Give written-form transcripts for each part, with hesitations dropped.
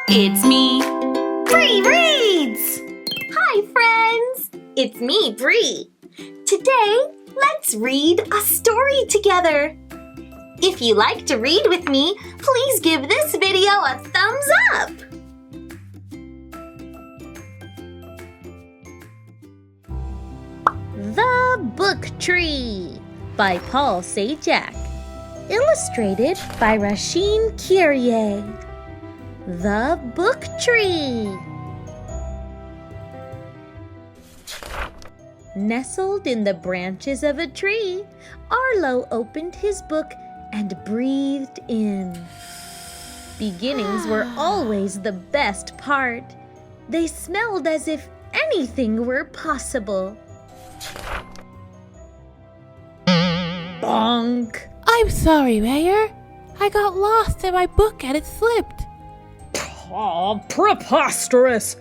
It's me, Bree Reads! Hi, friends! It's me, Bree. Today, let's read a story together. If you like to read with me, please give this video a thumbs up. The Book Tree by Paul Sajak. Illustrated by Rasheen Kyrie. The Book Tree. Nestled in the branches of a tree, Arlo opened his book and breathed in. Beginnings were always the best part. They smelled as if anything were possible. Bonk! I'm sorry, Mayor. I got lost in my book and it slipped. Oh, preposterous!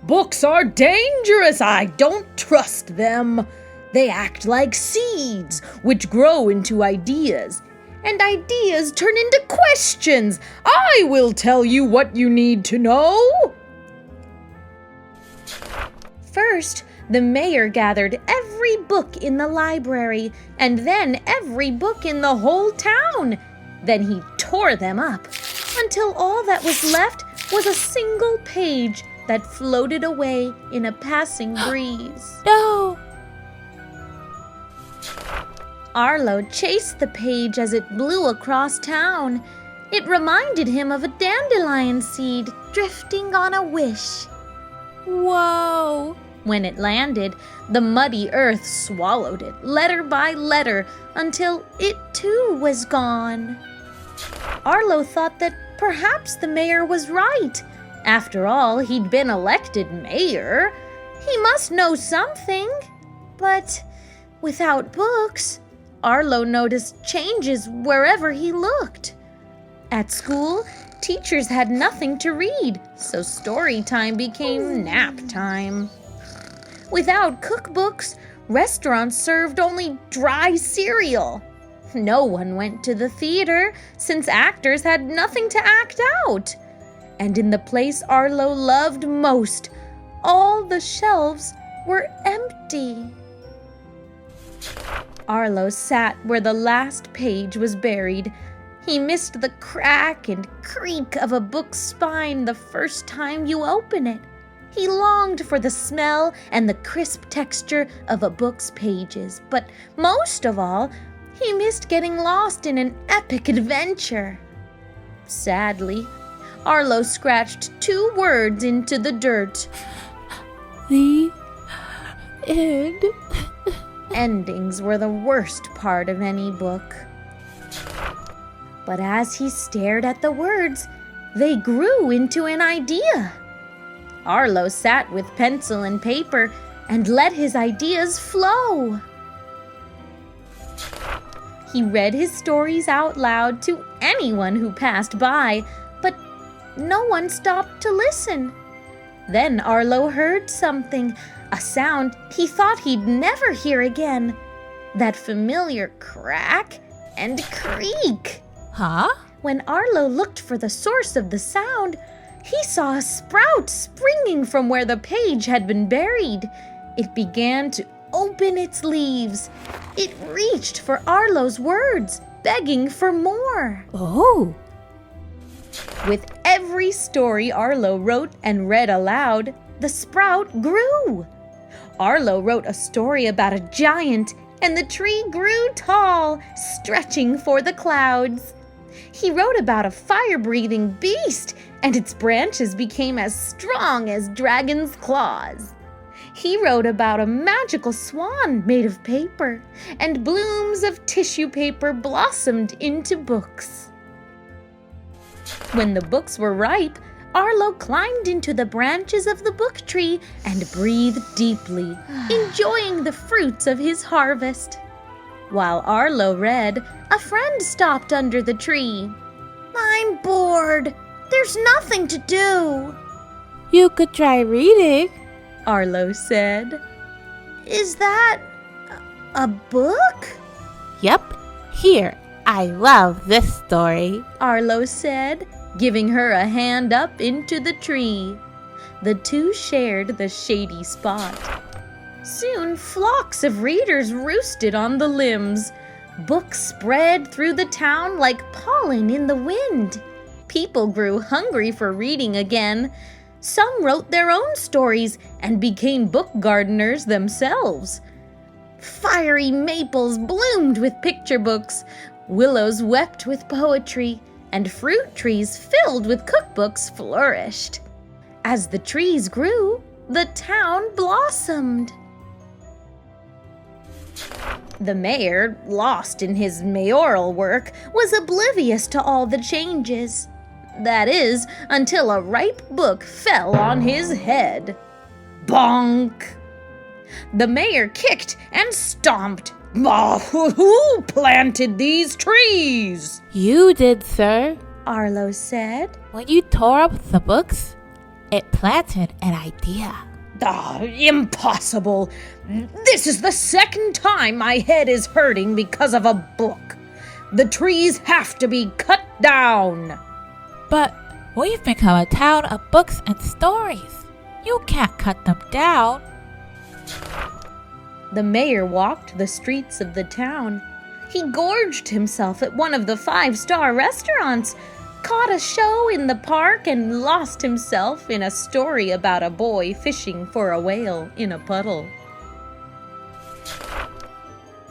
Books are dangerous. I don't trust them. They act like seeds, which grow into ideas. And ideas turn into questions. I will tell you what you need to know. First, the mayor gathered every book in the library, and then every book in the whole town. Then he tore them up, until all that was left was a single page that floated away in a passing breeze. No! Arlo chased the page as it blew across town. It reminded him of a dandelion seed drifting on a wish. Whoa! When it landed, the muddy earth swallowed it, letter by letter, until it too was gone. Arlo thought that perhaps the mayor was right. After all, he'd been elected mayor. He must know something. But without books, Arlo noticed changes wherever he looked. At school, teachers had nothing to read, so story time became nap time. Without cookbooks, restaurants served only dry cereal. No one went to the theater, since actors had nothing to act out. And in the place Arlo loved most, all the shelves were empty. Arlo sat where the last page was buried. He missed the crack and creak of a book's spine the first time you open it. He longed for the smell and the crisp texture of a book's pages, but most of all, he missed getting lost in an epic adventure. Sadly, Arlo scratched 2 words into the dirt. The end. Endings were the worst part of any book. But as he stared at the words, they grew into an idea. Arlo sat with pencil and paper and let his ideas flow. He read his stories out loud to anyone who passed by, but no one stopped to listen. Then Arlo heard something, a sound he thought he'd never hear again. That familiar crack and creak. Huh? When Arlo looked for the source of the sound, he saw a sprout springing from where the page had been buried. It began to open its leaves. It reached for Arlo's words, begging for more. Oh! With every story Arlo wrote and read aloud, the sprout grew. Arlo wrote a story about a giant, and the tree grew tall, stretching for the clouds. He wrote about a fire-breathing beast, and its branches became as strong as dragon's claws. He wrote about a magical swan made of paper, and blooms of tissue paper blossomed into books. When the books were ripe, Arlo climbed into the branches of the book tree and breathed deeply, enjoying the fruits of his harvest. While Arlo read, a friend stopped under the tree. "I'm bored. There's nothing to do." You could try reading, Arlo said. "Is that a book?" Yep. Here, I love this story, Arlo said. giving her a hand up into the tree. The two shared the shady spot. Soon flocks of readers roosted on the limbs. Books spread through the town like pollen in the wind. People grew hungry for reading again. Some wrote their own stories and became book gardeners themselves. Fiery maples bloomed with picture books, willows wept with poetry, and fruit trees filled with cookbooks flourished. As the trees grew, the town blossomed. The mayor, lost in his mayoral work, was oblivious to all the changes. That is, until a ripe book fell on his head. Bonk! The mayor kicked and stomped. Who planted these trees? You did, sir. Arlo said. When you tore up the books, it planted an idea. Impossible. This is the second time my head is hurting because of a book. The trees have to be cut down. But we've become a town of books and stories. You can't cut them down. The mayor walked the streets of the town. He gorged himself at one of the 5-star restaurants, caught a show in the park, and lost himself in a story about a boy fishing for a whale in a puddle.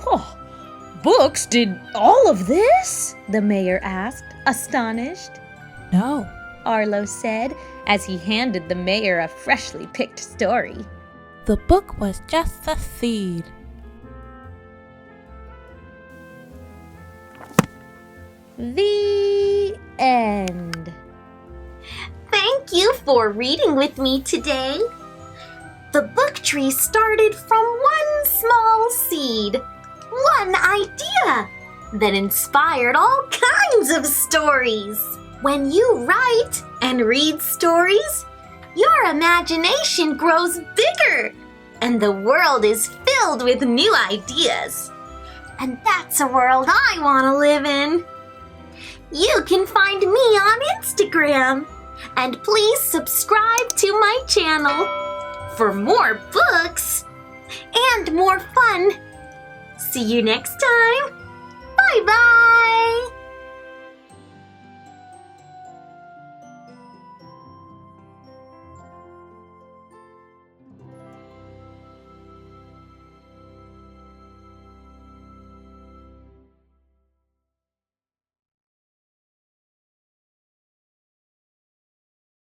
Oh, books did all of this? The mayor asked, astonished. No. Arlo said, as he handed the mayor a freshly picked story. The book was just a seed. The end. Thank you for reading with me today. The book tree started from one small seed, one idea, that inspired all kinds of stories. When you write and read stories, your imagination grows bigger, and the world is filled with new ideas. And that's a world I want to live in. You can find me on Instagram, and please subscribe to my channel for more books and more fun. See you next time. Bye-bye.